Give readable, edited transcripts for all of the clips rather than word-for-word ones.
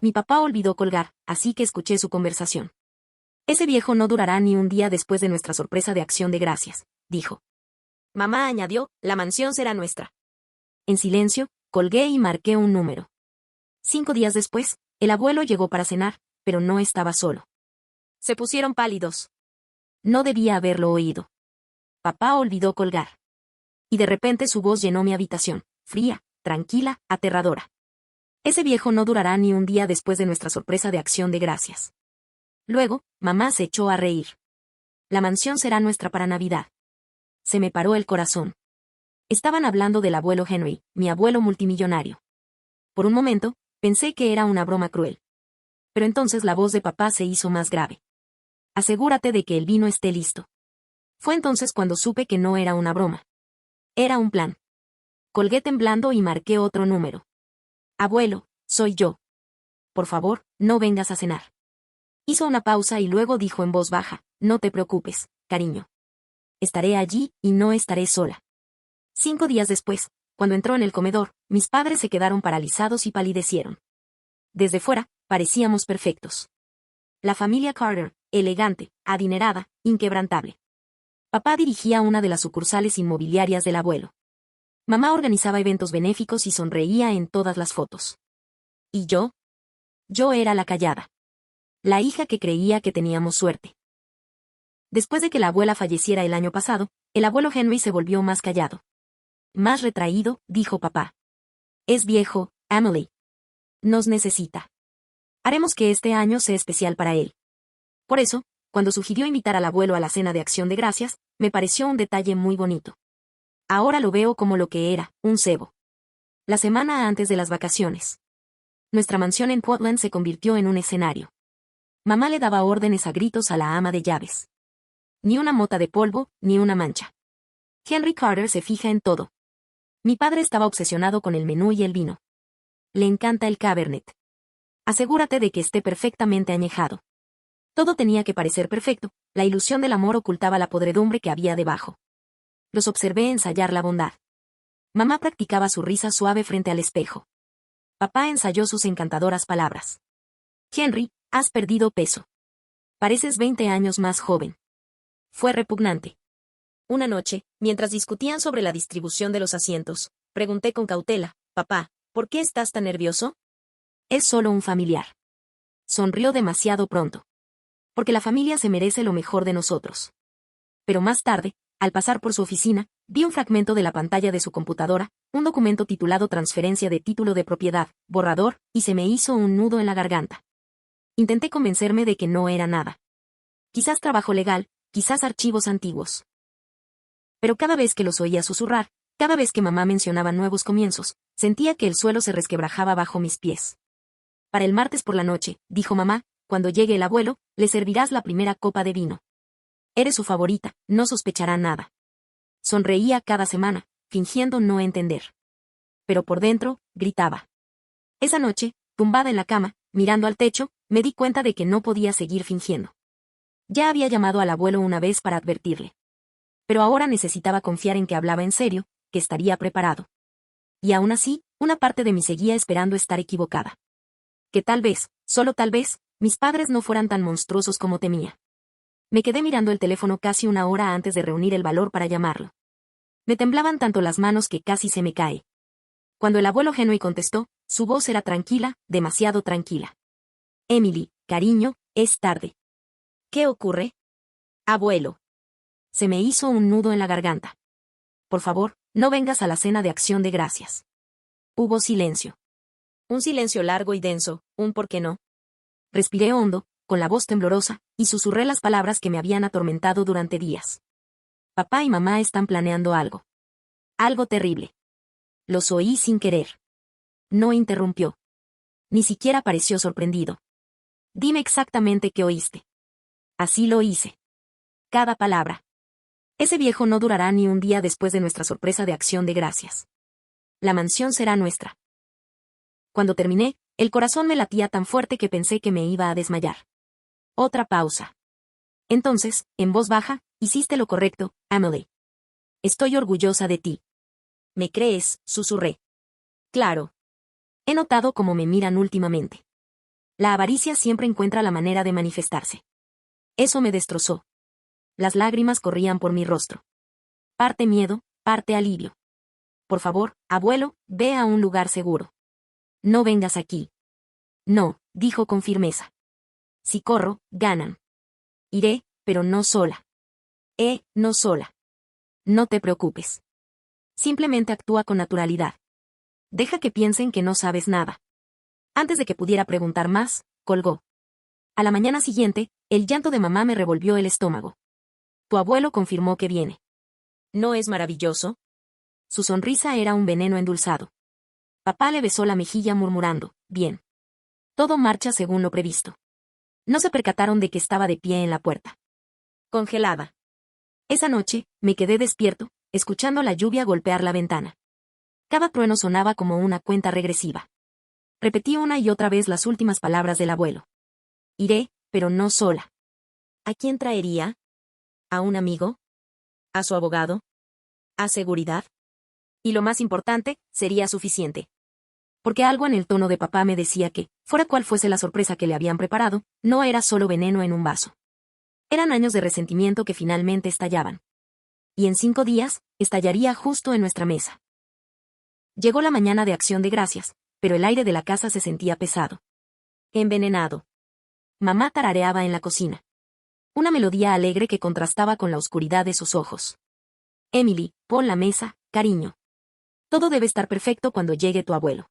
Mi papá olvidó colgar, así que escuché su conversación. Ese viejo no durará ni un día después de nuestra sorpresa de acción de gracias, dijo. Mamá añadió, la mansión será nuestra. En silencio, colgué y marqué un número. 5 días después, el abuelo llegó para cenar, pero no estaba solo. Se pusieron pálidos. No debía haberlo oído. Papá olvidó colgar. Y de repente su voz llenó mi habitación, fría, tranquila, aterradora. Ese viejo no durará ni un día después de nuestra sorpresa de acción de gracias. Luego, mamá se echó a reír. La mansión será nuestra para Navidad. Se me paró el corazón. Estaban hablando del abuelo Henry, mi abuelo multimillonario. Por un momento, pensé que era una broma cruel. Pero entonces la voz de papá se hizo más grave. Asegúrate de que el vino esté listo. Fue entonces cuando supe que no era una broma. Era un plan. Colgué temblando y marqué otro número. Abuelo, soy yo. Por favor, no vengas a cenar. Hizo una pausa y luego dijo en voz baja, no te preocupes, cariño. Estaré allí y no estaré sola. 5 días después, cuando entró en el comedor, mis padres se quedaron paralizados y palidecieron. Desde fuera, parecíamos perfectos. La familia Carter, elegante, adinerada, inquebrantable. Papá dirigía una de las sucursales inmobiliarias del abuelo. Mamá organizaba eventos benéficos y sonreía en todas las fotos. ¿Y yo? Yo era la callada. La hija que creía que teníamos suerte. Después de que la abuela falleciera el año pasado, el abuelo Henry se volvió más callado. Más retraído, dijo papá. Es viejo, Emily. Nos necesita. Haremos que este año sea especial para él. Por eso, cuando sugirió invitar al abuelo a la cena de acción de gracias, me pareció un detalle muy bonito. Ahora lo veo como lo que era, un cebo. La semana antes de las vacaciones. Nuestra mansión en Portland se convirtió en un escenario. Mamá le daba órdenes a gritos a la ama de llaves. Ni una mota de polvo, ni una mancha. Henry Carter se fija en todo. Mi padre estaba obsesionado con el menú y el vino. Le encanta el Cabernet. Asegúrate de que esté perfectamente añejado. Todo tenía que parecer perfecto, la ilusión del amor ocultaba la podredumbre que había debajo. Los observé ensayar la bondad. Mamá practicaba su risa suave frente al espejo. Papá ensayó sus encantadoras palabras. Henry, has perdido peso. Pareces 20 años más joven. Fue repugnante. Una noche, mientras discutían sobre la distribución de los asientos, pregunté con cautela, papá, ¿por qué estás tan nervioso? Es solo un familiar. Sonrió demasiado pronto. Porque la familia se merece lo mejor de nosotros. Pero más tarde, al pasar por su oficina, vi un fragmento de la pantalla de su computadora, un documento titulado Transferencia de título de propiedad, borrador, y se me hizo un nudo en la garganta. Intenté convencerme de que no era nada. Quizás trabajo legal, quizás archivos antiguos. Pero cada vez que los oía susurrar, cada vez que mamá mencionaba nuevos comienzos, sentía que el suelo se resquebrajaba bajo mis pies. Para el martes por la noche, dijo mamá, cuando llegue el abuelo, le servirás la primera copa de vino. Eres su favorita, no sospechará nada. Sonreía cada semana, fingiendo no entender. Pero por dentro, gritaba. Esa noche, tumbada en la cama, mirando al techo, me di cuenta de que no podía seguir fingiendo. Ya había llamado al abuelo una vez para advertirle. Pero ahora necesitaba confiar en que hablaba en serio, que estaría preparado. Y aún así, una parte de mí seguía esperando estar equivocada. Que tal vez, solo tal vez, mis padres no fueran tan monstruosos como temía. Me quedé mirando el teléfono casi una hora antes de reunir el valor para llamarlo. Me temblaban tanto las manos que casi se me cae. Cuando el abuelo Henry contestó, su voz era tranquila, demasiado tranquila. Emily, cariño, es tarde. ¿Qué ocurre? Abuelo. Se me hizo un nudo en la garganta. Por favor, no vengas a la cena de acción de gracias. Hubo silencio. Un silencio largo y denso, un ¿por qué no? Respiré hondo, con la voz temblorosa, y susurré las palabras que me habían atormentado durante días. Papá y mamá están planeando algo. Algo terrible. Los oí sin querer. No interrumpió. Ni siquiera pareció sorprendido. Dime exactamente qué oíste. Así lo hice. Cada palabra. Ese viejo no durará ni un día después de nuestra sorpresa de acción de gracias. La mansión será nuestra. Cuando terminé, el corazón me latía tan fuerte que pensé que me iba a desmayar. Otra pausa. Entonces, en voz baja, hiciste lo correcto, Emily. Estoy orgullosa de ti. ¿Me crees?, susurré. Claro. He notado cómo me miran últimamente. La avaricia siempre encuentra la manera de manifestarse. Eso me destrozó. Las lágrimas corrían por mi rostro. Parte miedo, parte alivio. Por favor, abuelo, ve a un lugar seguro. No vengas aquí. No, dijo con firmeza. Si corro, ganan. Iré, pero no sola. No sola. No te preocupes. Simplemente actúa con naturalidad. Deja que piensen que no sabes nada. Antes de que pudiera preguntar más, colgó. A la mañana siguiente, el llanto de mamá me revolvió el estómago. Tu abuelo confirmó que viene. ¿No es maravilloso? Su sonrisa era un veneno endulzado. Papá le besó la mejilla murmurando, bien. Todo marcha según lo previsto. No se percataron de que estaba de pie en la puerta. Congelada. Esa noche, me quedé despierto, escuchando la lluvia golpear la ventana. Cada trueno sonaba como una cuenta regresiva. Repetí una y otra vez las últimas palabras del abuelo. Iré, pero no sola. ¿A quién traería? ¿A un amigo? ¿A su abogado? ¿A seguridad? Y lo más importante, sería suficiente. Porque algo en el tono de papá me decía que, fuera cual fuese la sorpresa que le habían preparado, no era solo veneno en un vaso. Eran años de resentimiento que finalmente estallaban. Y en 5 días, estallaría justo en nuestra mesa. Llegó la mañana de Acción de Gracias, pero el aire de la casa se sentía pesado. Envenenado. Mamá tarareaba en la cocina. Una melodía alegre que contrastaba con la oscuridad de sus ojos. Emily, pon la mesa, cariño. Todo debe estar perfecto cuando llegue tu abuelo.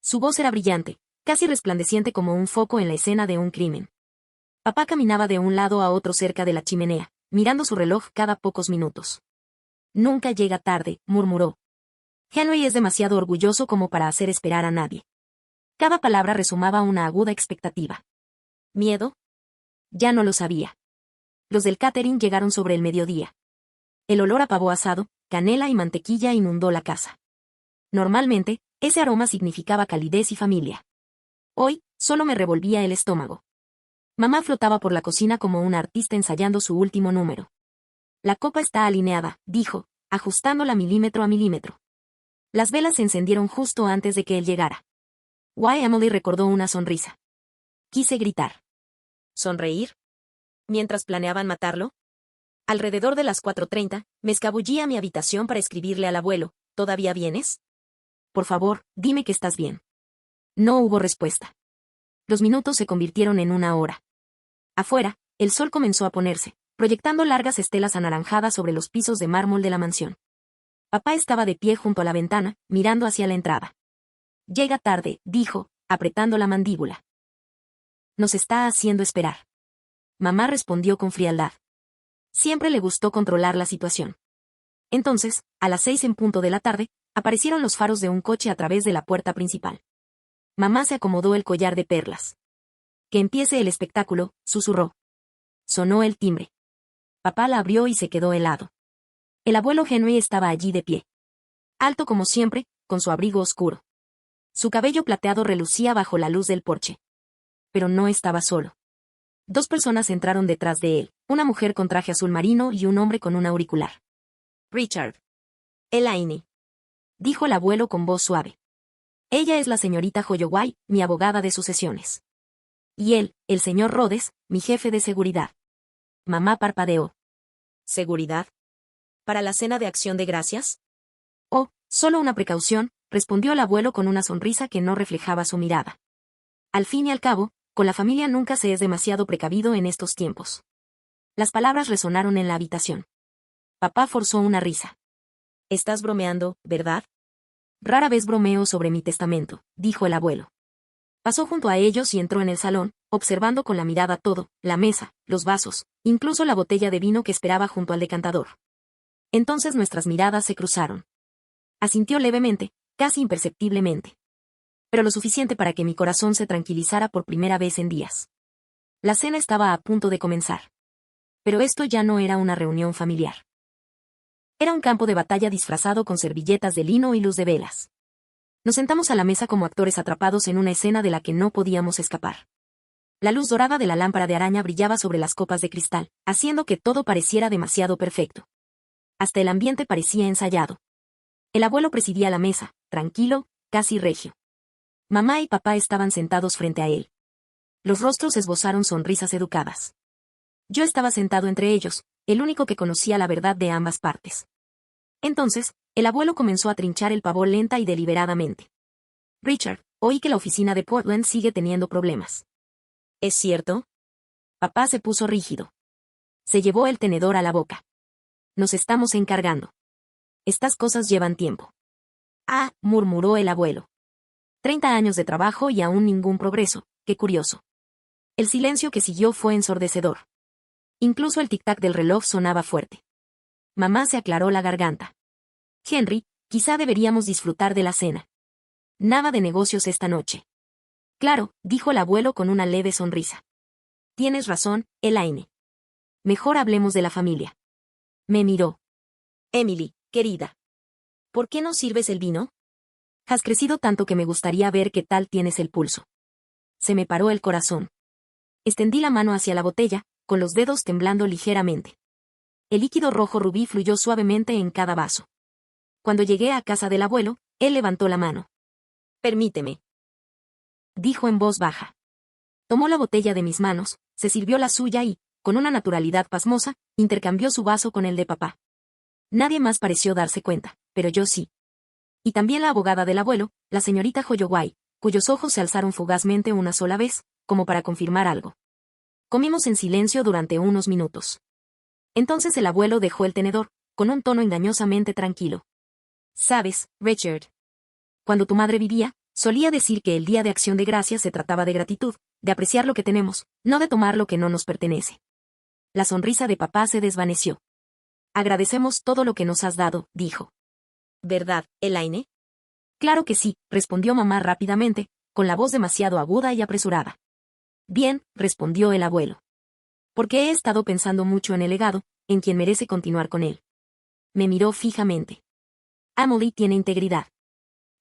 Su voz era brillante, casi resplandeciente como un foco en la escena de un crimen. Papá caminaba de un lado a otro cerca de la chimenea, mirando su reloj cada pocos minutos. Nunca llega tarde, murmuró. Henry es demasiado orgulloso como para hacer esperar a nadie. Cada palabra resumaba una aguda expectativa. ¿Miedo? Ya no lo sabía. Los del catering llegaron sobre el mediodía. El olor a pavo asado, canela y mantequilla inundó la casa. Normalmente, ese aroma significaba calidez y familia. Hoy, solo me revolvía el estómago. Mamá flotaba por la cocina como una artista ensayando su último número. La copa está alineada, dijo, ajustándola milímetro a milímetro. Las velas se encendieron justo antes de que él llegara. Emily recordó una sonrisa. Quise gritar. ¿Sonreír? ¿Mientras planeaban matarlo? Alrededor de las 4:30, me escabullí a mi habitación para escribirle al abuelo, ¿todavía vienes? Por favor, dime que estás bien. No hubo respuesta. Los minutos se convirtieron en 1 hora. Afuera, el sol comenzó a ponerse, proyectando largas estelas anaranjadas sobre los pisos de mármol de la mansión. Papá estaba de pie junto a la ventana, mirando hacia la entrada. Llega tarde, dijo, apretando la mandíbula. Nos está haciendo esperar. Mamá respondió con frialdad. Siempre le gustó controlar la situación. Entonces, a las 6 en punto de la tarde, aparecieron los faros de un coche a través de la puerta principal. Mamá se acomodó el collar de perlas. Que empiece el espectáculo, susurró. Sonó el timbre. Papá la abrió y se quedó helado. El abuelo Henry estaba allí de pie. Alto como siempre, con su abrigo oscuro. Su cabello plateado relucía bajo la luz del porche. Pero no estaba solo. 2 personas entraron detrás de él, una mujer con traje azul marino y un hombre con un auricular. Richard. Elaine. Dijo el abuelo con voz suave. Ella es la señorita Holloway, mi abogada de sucesiones. Y él, el señor Rhodes, mi jefe de seguridad. Mamá parpadeó. ¿Seguridad? ¿Para la cena de Acción de Gracias? Oh, solo una precaución, respondió el abuelo con una sonrisa que no reflejaba su mirada. Al fin y al cabo, con la familia nunca se es demasiado precavido en estos tiempos. Las palabras resonaron en la habitación. Papá forzó una risa. Estás bromeando, ¿verdad? Rara vez bromeo sobre mi testamento, dijo el abuelo. Pasó junto a ellos y entró en el salón, observando con la mirada todo, la mesa, los vasos, incluso la botella de vino que esperaba junto al decantador. Entonces nuestras miradas se cruzaron. Asintió levemente, casi imperceptiblemente. Pero lo suficiente para que mi corazón se tranquilizara por primera vez en días. La cena estaba a punto de comenzar. Pero esto ya no era una reunión familiar. Era un campo de batalla disfrazado con servilletas de lino y luz de velas. Nos sentamos a la mesa como actores atrapados en una escena de la que no podíamos escapar. La luz dorada de la lámpara de araña brillaba sobre las copas de cristal, haciendo que todo pareciera demasiado perfecto. Hasta el ambiente parecía ensayado. El abuelo presidía la mesa, tranquilo, casi regio. Mamá y papá estaban sentados frente a él. Los rostros esbozaron sonrisas educadas. Yo estaba sentado entre ellos, el único que conocía la verdad de ambas partes. Entonces, el abuelo comenzó a trinchar el pavo lenta y deliberadamente. Richard, oí que la oficina de Portland sigue teniendo problemas. ¿Es cierto? Papá se puso rígido. Se llevó el tenedor a la boca. Nos estamos encargando. Estas cosas llevan tiempo. Ah, murmuró el abuelo. 30 años de trabajo y aún ningún progreso, qué curioso. El silencio que siguió fue ensordecedor. Incluso el tic-tac del reloj sonaba fuerte. Mamá se aclaró la garganta. Henry, quizá deberíamos disfrutar de la cena. Nada de negocios esta noche. Claro, dijo el abuelo con una leve sonrisa. Tienes razón, Elaine. Mejor hablemos de la familia. Me miró. Emily, querida. ¿Por qué no sirves el vino? Has crecido tanto que me gustaría ver qué tal tienes el pulso. Se me paró el corazón. Extendí la mano hacia la botella, con los dedos temblando ligeramente. El líquido rojo rubí fluyó suavemente en cada vaso. Cuando llegué a casa del abuelo, él levantó la mano. Permíteme. Dijo en voz baja. Tomó la botella de mis manos, se sirvió la suya y, con una naturalidad pasmosa, intercambió su vaso con el de papá. Nadie más pareció darse cuenta, pero yo sí. Y también la abogada del abuelo, la señorita Holloway, cuyos ojos se alzaron fugazmente una sola vez, como para confirmar algo. Comimos en silencio durante unos minutos. Entonces el abuelo dejó el tenedor, con un tono engañosamente tranquilo. Sabes, Richard. Cuando tu madre vivía, solía decir que el Día de Acción de Gracias se trataba de gratitud, de apreciar lo que tenemos, no de tomar lo que no nos pertenece. La sonrisa de papá se desvaneció. Agradecemos todo lo que nos has dado, dijo. ¿Verdad, Elaine? Claro que sí, respondió mamá rápidamente, con la voz demasiado aguda y apresurada. Bien, respondió el abuelo. Porque he estado pensando mucho en el legado, en quien merece continuar con él. Me miró fijamente. Emily tiene integridad.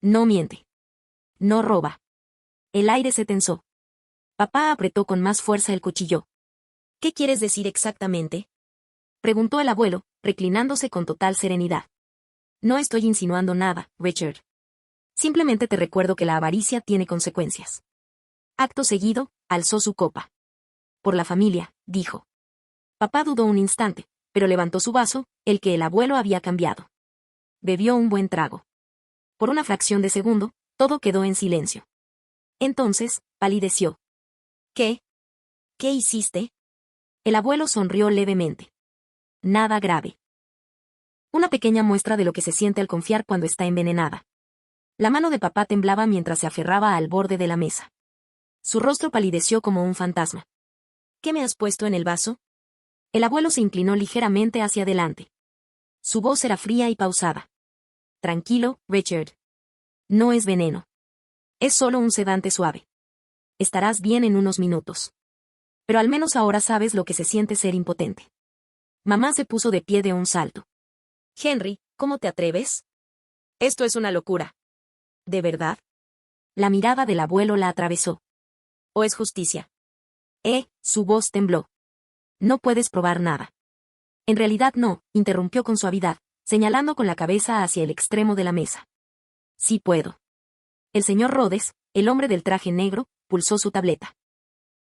No miente. No roba. El aire se tensó. Papá apretó con más fuerza el cuchillo. ¿Qué quieres decir exactamente? Preguntó el abuelo, reclinándose con total serenidad. No estoy insinuando nada, Richard. Simplemente te recuerdo que la avaricia tiene consecuencias. Acto seguido, alzó su copa. Por la familia, dijo. Papá dudó un instante, pero levantó su vaso, el que el abuelo había cambiado. Bebió un buen trago. Por una fracción de segundo, todo quedó en silencio. Entonces, palideció. ¿Qué? ¿Qué hiciste? El abuelo sonrió levemente. Nada grave. Una pequeña muestra de lo que se siente al confiar cuando está envenenada. La mano de papá temblaba mientras se aferraba al borde de la mesa. Su rostro palideció como un fantasma. ¿Qué me has puesto en el vaso? El abuelo se inclinó ligeramente hacia adelante. Su voz era fría y pausada. Tranquilo, Richard. No es veneno. Es solo un sedante suave. Estarás bien en unos minutos. Pero al menos ahora sabes lo que se siente ser impotente. Mamá se puso de pie de un salto. Henry, ¿cómo te atreves? Esto es una locura. ¿De verdad? La mirada del abuelo la atravesó. ¿O es justicia? Su voz tembló. No puedes probar nada. En realidad no, interrumpió con suavidad, señalando con la cabeza hacia el extremo de la mesa. Sí puedo. El señor Rhodes, el hombre del traje negro, pulsó su tableta.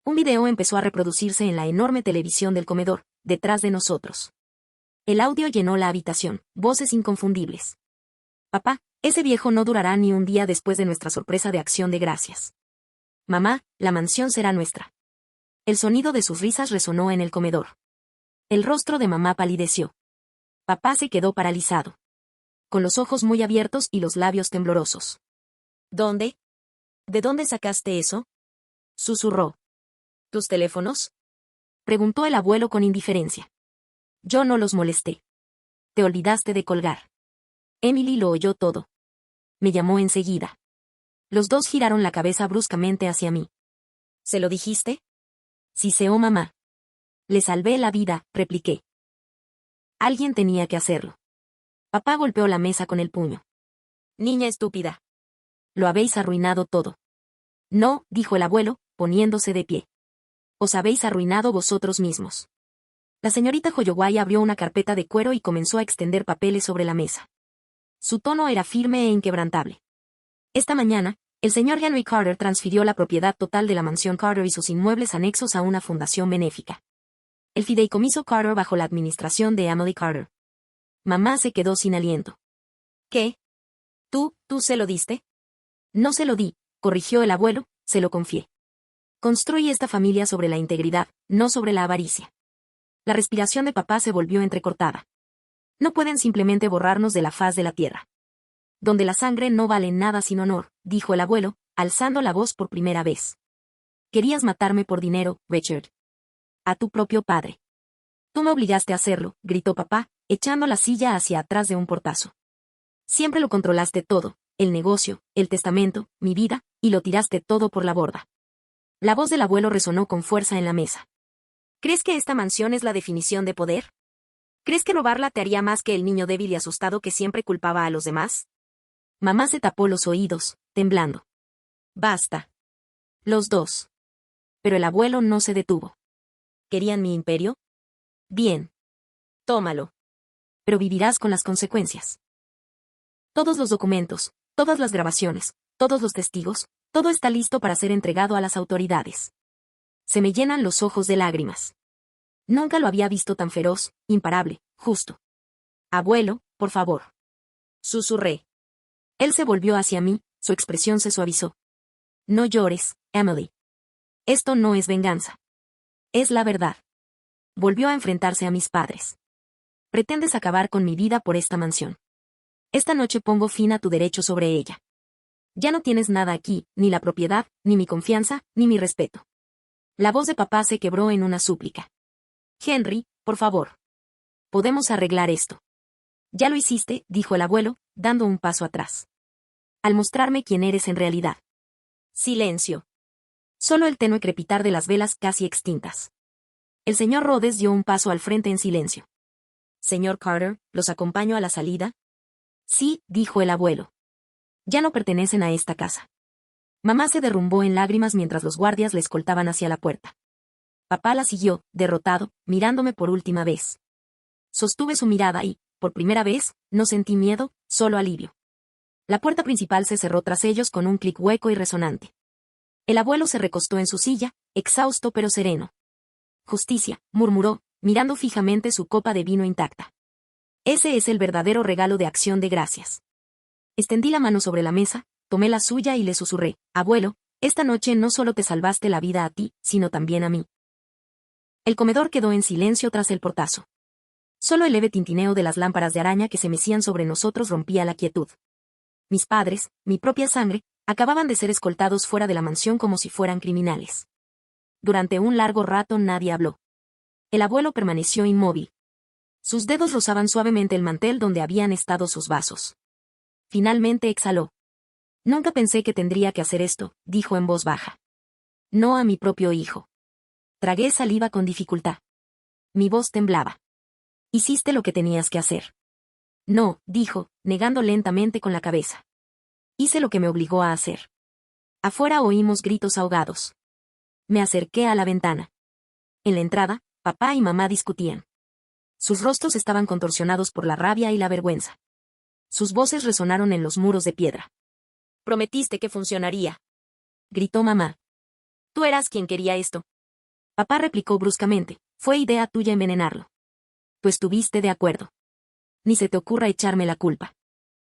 Un video empezó a reproducirse en la enorme televisión del comedor, detrás de nosotros. El audio llenó la habitación, voces inconfundibles. Papá, ese viejo no durará ni un día después de nuestra sorpresa de Acción de Gracias. Mamá, la mansión será nuestra. El sonido de sus risas resonó en el comedor. El rostro de mamá palideció. Papá se quedó paralizado. Con los ojos muy abiertos y los labios temblorosos. ¿Dónde? ¿De dónde sacaste eso? Susurró. ¿Tus teléfonos? Preguntó el abuelo con indiferencia. Yo no los molesté. Te olvidaste de colgar. Emily lo oyó todo. Me llamó enseguida. Los dos giraron la cabeza bruscamente hacia mí. ¿Se lo dijiste? Siseó mamá. Le salvé la vida, repliqué. Alguien tenía que hacerlo. Papá golpeó la mesa con el puño. Niña estúpida. Lo habéis arruinado todo. No, dijo el abuelo, poniéndose de pie. Os habéis arruinado vosotros mismos. La señorita Holloway abrió una carpeta de cuero y comenzó a extender papeles sobre la mesa. Su tono era firme e inquebrantable. Esta mañana, El señor Henry Carter transfirió la propiedad total de la mansión Carter y sus inmuebles anexos a una fundación benéfica. El fideicomiso Carter bajo la administración de Emily Carter. Mamá se quedó sin aliento. ¿Qué? ¿Tú se lo diste? No se lo di, corrigió el abuelo, se lo confié. Construye esta familia sobre la integridad, no sobre la avaricia. La respiración de papá se volvió entrecortada. No pueden simplemente borrarnos de la faz de la tierra. Donde la sangre no vale nada sin honor, dijo el abuelo, alzando la voz por primera vez. Querías matarme por dinero, Richard. A tu propio padre. Tú me obligaste a hacerlo, gritó papá, echando la silla hacia atrás de un portazo. Siempre lo controlaste todo, el negocio, el testamento, mi vida, y lo tiraste todo por la borda. La voz del abuelo resonó con fuerza en la mesa. ¿Crees que esta mansión es la definición de poder? ¿Crees que robarla te haría más que el niño débil y asustado que siempre culpaba a los demás? Mamá se tapó los oídos, temblando. Basta. Los dos. Pero el abuelo no se detuvo. ¿Querían mi imperio? Bien. Tómalo. Pero vivirás con las consecuencias. Todos los documentos, todas las grabaciones, todos los testigos, todo está listo para ser entregado a las autoridades. Se me llenan los ojos de lágrimas. Nunca lo había visto tan feroz, imparable, justo. Abuelo, por favor. Susurré. Él se volvió hacia mí, su expresión se suavizó. No llores, Emily. Esto no es venganza. Es la verdad. Volvió a enfrentarse a mis padres. Pretendes acabar con mi vida por esta mansión. Esta noche pongo fin a tu derecho sobre ella. Ya no tienes nada aquí, ni la propiedad, ni mi confianza, ni mi respeto. La voz de papá se quebró en una súplica. Henry, por favor. Podemos arreglar esto. Ya lo hiciste, dijo el abuelo, dando un paso atrás. Al mostrarme quién eres en realidad. Silencio. Solo el tenue crepitar de las velas casi extintas. El señor Rhodes dio un paso al frente en silencio. Señor Carter, ¿los acompaño a la salida? Sí, dijo el abuelo. Ya no pertenecen a esta casa. Mamá se derrumbó en lágrimas mientras los guardias le escoltaban hacia la puerta. Papá la siguió, derrotado, mirándome por última vez. Sostuve su mirada y, por primera vez, no sentí miedo, solo alivio. La puerta principal se cerró tras ellos con un clic hueco y resonante. El abuelo se recostó en su silla, exhausto pero sereno. Justicia, murmuró, mirando fijamente su copa de vino intacta. Ese es el verdadero regalo de acción de gracias. Extendí la mano sobre la mesa, tomé la suya y le susurré, abuelo, esta noche no solo te salvaste la vida a ti, sino también a mí. El comedor quedó en silencio tras el portazo. Solo el leve tintineo de las lámparas de araña que se mecían sobre nosotros rompía la quietud. Mis padres, mi propia sangre, acababan de ser escoltados fuera de la mansión como si fueran criminales. Durante un largo rato nadie habló. El abuelo permaneció inmóvil. Sus dedos rozaban suavemente el mantel donde habían estado sus vasos. Finalmente exhaló. Nunca pensé que tendría que hacer esto, dijo en voz baja. No a mi propio hijo. Tragué saliva con dificultad. Mi voz temblaba. Hiciste lo que tenías que hacer. No, dijo, negando lentamente con la cabeza. Hice lo que me obligó a hacer. Afuera oímos gritos ahogados. Me acerqué a la ventana. En la entrada, papá y mamá discutían. Sus rostros estaban contorsionados por la rabia y la vergüenza. Sus voces resonaron en los muros de piedra. Prometiste que funcionaría. Gritó mamá. Tú eras quien quería esto. Papá replicó bruscamente, fue idea tuya envenenarlo. Tú estuviste de acuerdo. Ni se te ocurra echarme la culpa.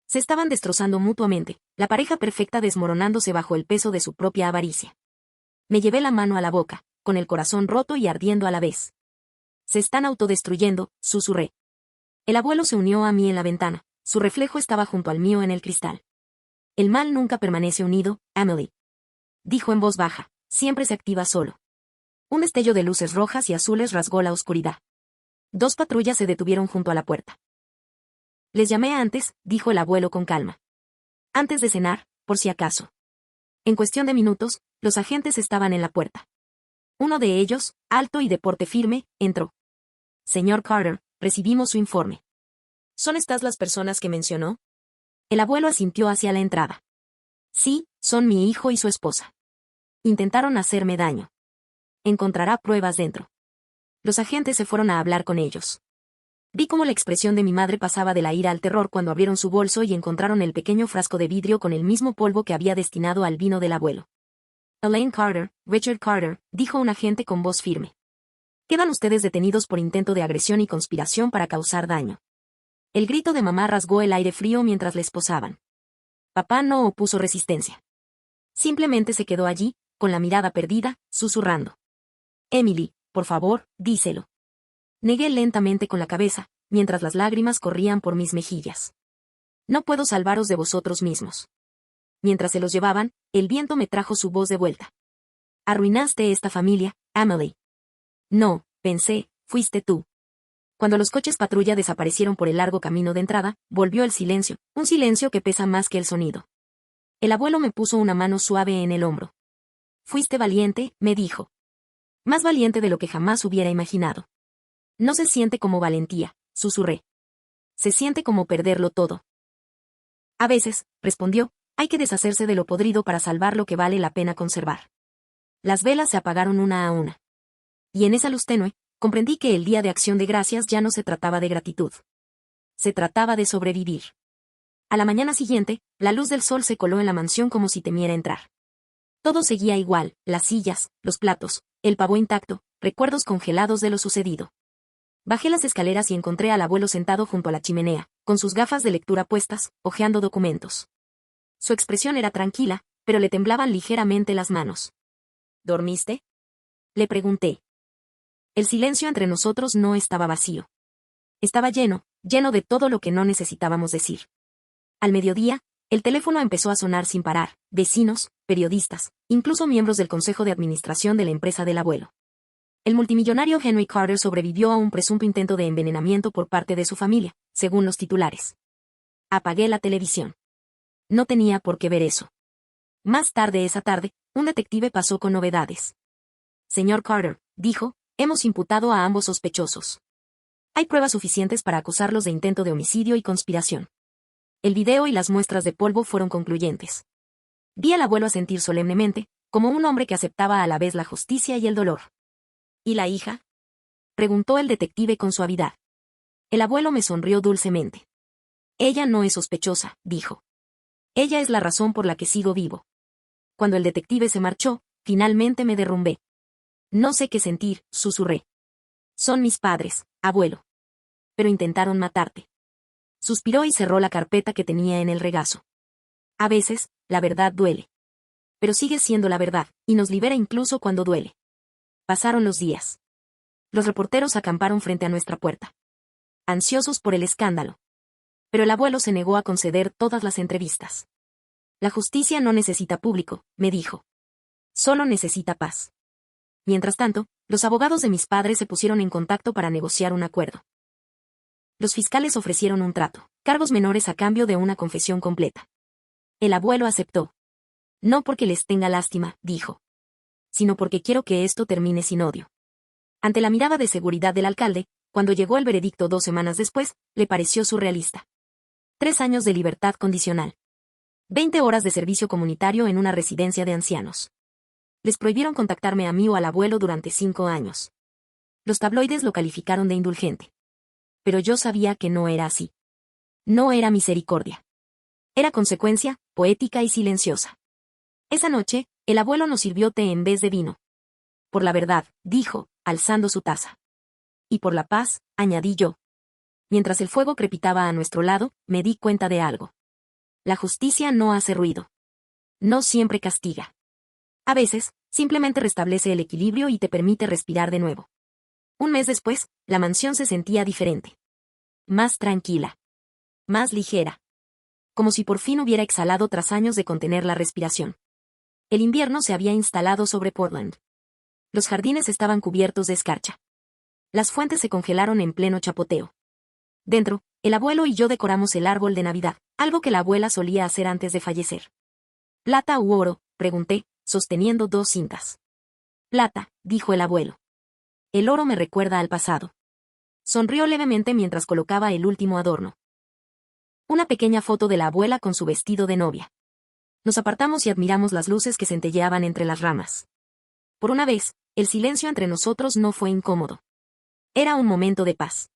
Se estaban destrozando mutuamente, la pareja perfecta desmoronándose bajo el peso de su propia avaricia. Me llevé la mano a la boca, con el corazón roto y ardiendo a la vez. Se están autodestruyendo, susurré. El abuelo se unió a mí en la ventana, su reflejo estaba junto al mío en el cristal. El mal nunca permanece unido, Emily. Dijo en voz baja, siempre se activa solo. Un destello de luces rojas y azules rasgó la oscuridad. 2 patrullas se detuvieron junto a la puerta. Les llamé antes, dijo el abuelo con calma. Antes de cenar, por si acaso. En cuestión de minutos, los agentes estaban en la puerta. Uno de ellos, alto y de porte firme, entró. Señor Carter, recibimos su informe. ¿Son estas las personas que mencionó? El abuelo asintió hacia la entrada. Sí, son mi hijo y su esposa. Intentaron hacerme daño. Encontrará pruebas dentro. Los agentes se fueron a hablar con ellos. Vi cómo la expresión de mi madre pasaba de la ira al terror cuando abrieron su bolso y encontraron el pequeño frasco de vidrio con el mismo polvo que había destinado al vino del abuelo. Elaine Carter, Richard Carter, dijo un agente con voz firme. Quedan ustedes detenidos por intento de agresión y conspiración para causar daño. El grito de mamá rasgó el aire frío mientras le esposaban. Papá no opuso resistencia. Simplemente se quedó allí, con la mirada perdida, susurrando. Emily, por favor, díselo. Negué lentamente con la cabeza, mientras las lágrimas corrían por mis mejillas. No puedo salvaros de vosotros mismos. Mientras se los llevaban, el viento me trajo su voz de vuelta. Arruinaste esta familia, Emily. No, pensé, fuiste tú. Cuando los coches patrulla desaparecieron por el largo camino de entrada, volvió el silencio, un silencio que pesa más que el sonido. El abuelo me puso una mano suave en el hombro. Fuiste valiente, me dijo. Más valiente de lo que jamás hubiera imaginado. No se siente como valentía, susurré. Se siente como perderlo todo. A veces, respondió, hay que deshacerse de lo podrido para salvar lo que vale la pena conservar. Las velas se apagaron una a una. Y en esa luz tenue, comprendí que el Día de Acción de Gracias ya no se trataba de gratitud. Se trataba de sobrevivir. A la mañana siguiente, la luz del sol se coló en la mansión como si temiera entrar. Todo seguía igual, las sillas, los platos, el pavo intacto, recuerdos congelados de lo sucedido. Bajé las escaleras y encontré al abuelo sentado junto a la chimenea, con sus gafas de lectura puestas, hojeando documentos. Su expresión era tranquila, pero le temblaban ligeramente las manos. ¿Dormiste? Le pregunté. El silencio entre nosotros no estaba vacío. Estaba lleno de todo lo que no necesitábamos decir. Al mediodía, el teléfono empezó a sonar sin parar, vecinos, periodistas, incluso miembros del consejo de administración de la empresa del abuelo. El multimillonario Henry Carter sobrevivió a un presunto intento de envenenamiento por parte de su familia, según los titulares. Apagué la televisión. No tenía por qué ver eso. Más tarde esa tarde, un detective pasó con novedades. Señor Carter, dijo, hemos imputado a ambos sospechosos. Hay pruebas suficientes para acusarlos de intento de homicidio y conspiración. El video y las muestras de polvo fueron concluyentes. Vi al abuelo asentir solemnemente, como un hombre que aceptaba a la vez la justicia y el dolor. ¿Y la hija? Preguntó el detective con suavidad. El abuelo me sonrió dulcemente. Ella no es sospechosa, dijo. Ella es la razón por la que sigo vivo. Cuando el detective se marchó, finalmente me derrumbé. No sé qué sentir, susurré. Son mis padres, abuelo. Pero intentaron matarte. Suspiró y cerró la carpeta que tenía en el regazo. A veces, la verdad duele. Pero sigue siendo la verdad, y nos libera incluso cuando duele. Pasaron los días. Los reporteros acamparon frente a nuestra puerta. Ansiosos por el escándalo. Pero el abuelo se negó a conceder todas las entrevistas. La justicia no necesita público, me dijo. Solo necesita paz. Mientras tanto, los abogados de mis padres se pusieron en contacto para negociar un acuerdo. Los fiscales ofrecieron un trato, cargos menores a cambio de una confesión completa. El abuelo aceptó. No porque les tenga lástima, dijo. Sino porque quiero que esto termine sin odio. Ante la mirada de seguridad del alcalde, cuando llegó el veredicto 2 semanas después, le pareció surrealista. 3 años de libertad condicional. 20 horas de servicio comunitario en una residencia de ancianos. Les prohibieron contactarme a mí o al abuelo durante 5 años. Los tabloides lo calificaron de indulgente. Pero yo sabía que no era así. No era misericordia. Era consecuencia, poética y silenciosa. Esa noche, el abuelo nos sirvió té en vez de vino. Por la verdad, dijo, alzando su taza. Y por la paz, añadí yo. Mientras el fuego crepitaba a nuestro lado, me di cuenta de algo. La justicia no hace ruido. No siempre castiga. A veces, simplemente restablece el equilibrio y te permite respirar de nuevo. Un mes después, la mansión se sentía diferente. Más tranquila. Más ligera. Como si por fin hubiera exhalado tras años de contener la respiración. El invierno se había instalado sobre Portland. Los jardines estaban cubiertos de escarcha. Las fuentes se congelaron en pleno chapoteo. Dentro, el abuelo y yo decoramos el árbol de Navidad, algo que la abuela solía hacer antes de fallecer. ¿Plata u oro?, pregunté, sosteniendo 2 cintas. Plata, dijo el abuelo. El oro me recuerda al pasado. Sonrió levemente mientras colocaba el último adorno. Una pequeña foto de la abuela con su vestido de novia. Nos apartamos y admiramos las luces que centelleaban entre las ramas. Por una vez, el silencio entre nosotros no fue incómodo. Era un momento de paz.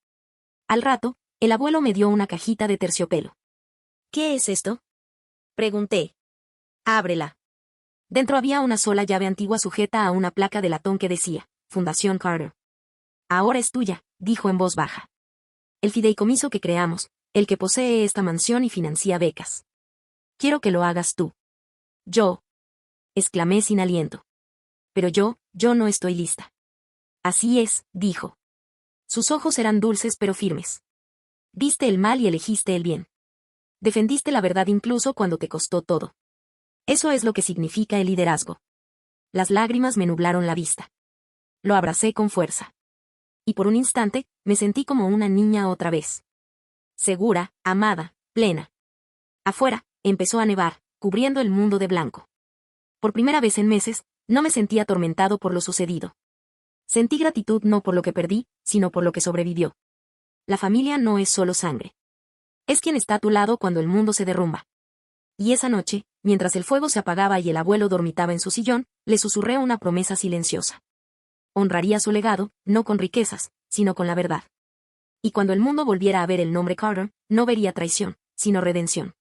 Al rato, el abuelo me dio una cajita de terciopelo. ¿Qué es esto? Pregunté. Ábrela. Dentro había una sola llave antigua sujeta a una placa de latón que decía, Fundación Carter. Ahora es tuya, dijo en voz baja. El fideicomiso que creamos, el que posee esta mansión y financia becas. Quiero que lo hagas tú. Yo. Exclamé sin aliento. Pero yo no estoy lista. Así es, dijo. Sus ojos eran dulces pero firmes. Viste el mal y elegiste el bien. Defendiste la verdad incluso cuando te costó todo. Eso es lo que significa el liderazgo. Las lágrimas me nublaron la vista. Lo abracé con fuerza. Y por un instante, me sentí como una niña otra vez. Segura, amada, plena. Afuera, empezó a nevar, cubriendo el mundo de blanco. Por primera vez en meses, no me sentí atormentado por lo sucedido. Sentí gratitud no por lo que perdí, sino por lo que sobrevivió. La familia no es solo sangre. Es quien está a tu lado cuando el mundo se derrumba. Y esa noche, mientras el fuego se apagaba y el abuelo dormitaba en su sillón, le susurré una promesa silenciosa. Honraría su legado, no con riquezas, sino con la verdad. Y cuando el mundo volviera a ver el nombre Carter, no vería traición, sino redención.